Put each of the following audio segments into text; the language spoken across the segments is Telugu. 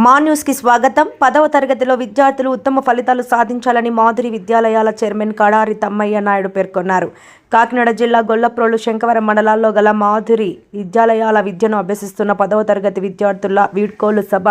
మా న్యూస్కి స్వాగతం. 10వ తరగతిలో విద్యార్థులు ఉత్తమ ఫలితాలు సాధించాలని మాధురి విద్యాలయాల చైర్మన్ కడారి తమ్మయ్య నాయుడు పేర్కొన్నారు. కాకినాడ జిల్లా గొల్లప్రోలు, శంకవరం మండలాల్లో గల మాధురి విద్యాలయాల విద్యను అభ్యసిస్తున్న 10వ తరగతి విద్యార్థుల వీడ్కోలు సభ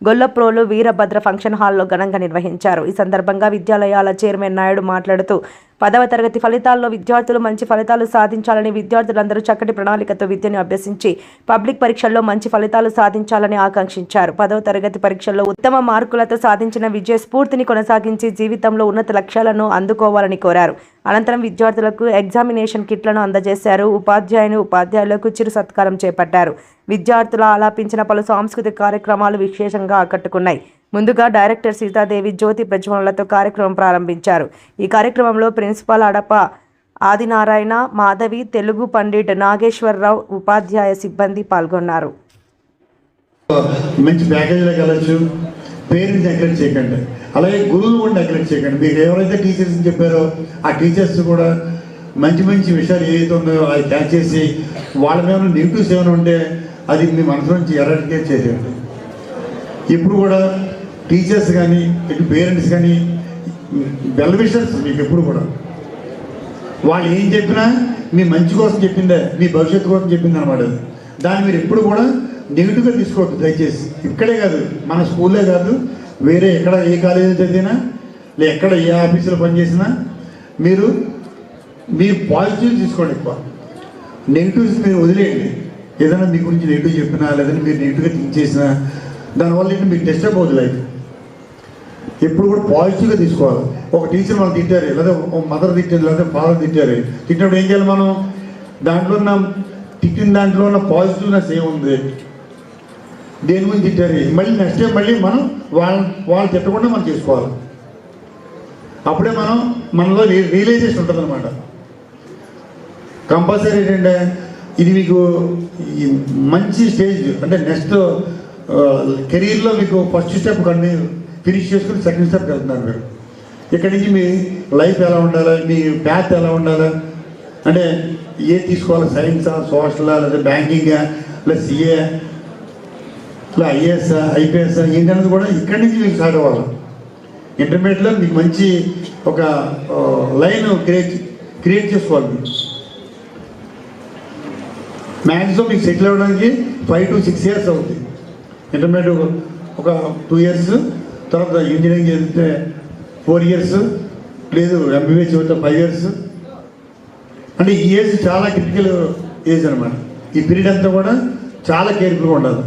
గొల్లప్రోలు వీరభద్ర ఫంక్షన్ హాల్లో ఘనంగా నిర్వహించారు. ఈ సందర్భంగా విద్యాలయాల చైర్మన్ నాయుడు మాట్లాడుతూ 10వ తరగతి ఫలితాల్లో విద్యార్థులు మంచి ఫలితాలు సాధించాలని, విద్యార్థులందరూ చక్కటి ప్రణాళికతో విద్యను అభ్యసించి పబ్లిక్ పరీక్షల్లో మంచి ఫలితాలు సాధించాలని ఆకాంక్షించారు. 10వ తరగతి పరీక్షల్లో ఉత్తమ మార్కులతో సాధించిన విజయ స్ఫూర్తిని కొనసాగించి జీవితంలో ఉన్నత లక్ష్యాలను అందుకోవాలని కోరారు. అనంతరం విద్యార్థులకు ఎగ్జామినేషన్ కిట్లను అందజేశారు. ఉపాధ్యాయులకు చిరు సత్కారం చేపట్టారు. విద్యార్థులు ఆలాపించిన పలు సాంస్కృతిక కార్యక్రమాలు విశేషంగా ఆకట్టుకున్నాయి. ముందుగా డైరెక్టర్ సీతాదేవి జ్యోతి ప్రజ్వలనతో కార్యక్రమం ప్రారంభించారు. ఈ కార్యక్రమంలో ప్రిన్సిపాల్ అడప ఆదినారాయణ, మాధవి, తెలుగు పండిట్ నాగేశ్వరరావు, ఉపాధ్యాయ సిబ్బంది పాల్గొన్నారు. మంచి ప్యాకేజీలోకి వెళ్ళచ్చు. పేరెంట్స్ నెగ్లెక్ట్ చేయకండి, అలాగే గురువులు కూడా నెగ్లెక్ట్ చేయకండి. మీకు ఎవరైతే టీచర్స్ చెప్పారో ఆ టీచర్స్ కూడా మంచి మంచి విషయాలు ఏదైతే ఉన్నాయో అది క్యాచ్ చేసి వాళ్ళ మీద నెగిటివ్స్ ఏమైనా ఉంటే అది మీ మనసు నుంచి ఎరాడికేట్ చేసేయండి. ఇప్పుడు కూడా టీచర్స్ కానీ ఇటు పేరెంట్స్ కానీ వెల్ విషర్స్ మీకు ఎప్పుడు కూడా వాళ్ళు ఏం చెప్పినా మీ మంచి కోసం చెప్పిందే, మీ భవిష్యత్తు కోసం చెప్పింది అనమాట. దాన్ని మీరు ఎప్పుడు కూడా నెగిటివ్గా తీసుకోవద్దు దయచేసి. ఇక్కడే కాదు, మన స్కూల్లే కాదు, వేరే ఎక్కడ ఏ కాలేజీలో చదివినా లేదా ఎక్కడ ఏ ఆఫీసులో పనిచేసినా మీరు పాజిటివ్ తీసుకోండి. ఎక్కువ నెగిటివ్స్ మీరు వదిలేయండి. ఏదైనా మీ గురించి నెగిటివ్ చెప్పినా లేదంటే మీరు నెగిటివ్గా థింక్ చేసినా దానివల్ల ఏంటి మీకు డిస్టర్బ్ అవుతుంది లైఫ్. ఎప్పుడు కూడా పాజిటివ్గా తీసుకోవాలి. ఒక టీచర్ మనం తిట్టారు, లేదా మదర్ తిట్టారు, లేదా ఫాదర్ తిట్టారు, తిట్టినప్పుడు ఏం చేయాలి? మనం దాంట్లో ఉన్న తిట్టిన దాంట్లో ఉన్న పాజిటివ్నెస్ ఏముంది, దేని గురించి తిట్టారు, మళ్ళీ నెక్స్ట్ టైం మళ్ళీ మనం వాళ్ళు తిట్టకుండా మనం చేసుకోవాలి. అప్పుడే మనలో రియలైజేషన్ ఉంటుంది అనమాట. కంపల్సరీ ఏంటంటే ఇది మీకు మంచి స్టేజ్, అంటే నెక్స్ట్ కెరీర్లో మీకు ఫస్ట్ స్టెప్ కానీ ఫినిష్ చేసుకుని సెకండ్ స్టెప్కి వెళ్తున్నారు మీరు. ఇక్కడి నుంచి మీ లైఫ్ ఎలా ఉండాలి, మీ ప్యాత్ ఎలా ఉండాలి, అంటే ఏ తీసుకోవాలి, సైన్సా, సోషలా, లేదా బ్యాంకింగా, లేదా సిఏ, ఇలా ఐఏఎస్, ఐపీఎస్ ఏంటనేది కూడా ఇక్కడి నుంచి మీకు స్టార్ట్ అవ్వాలి. ఇంటర్మీడియట్లో మీకు మంచి ఒక లైన్ క్రియేట్ చేసుకోవాలి. మీరు మ్యాక్సిమం మీకు సెటిల్ అవ్వడానికి 5 to 6 years అవుతుంది. ఇంటర్మీడియట్ ఒక 2 years, తర్వాత ఇంజనీరింగ్ చేస్తే 4 years, లేదు ఎంబీబీఎస్ చదివితే 5 years. అంటే ఈ ఏజ్ చాలా క్రిటికల్ ఏజ్ అనమాట. ఈ పీరియడ్ అంతా కూడా చాలా కేర్ఫుల్గా ఉండాలి.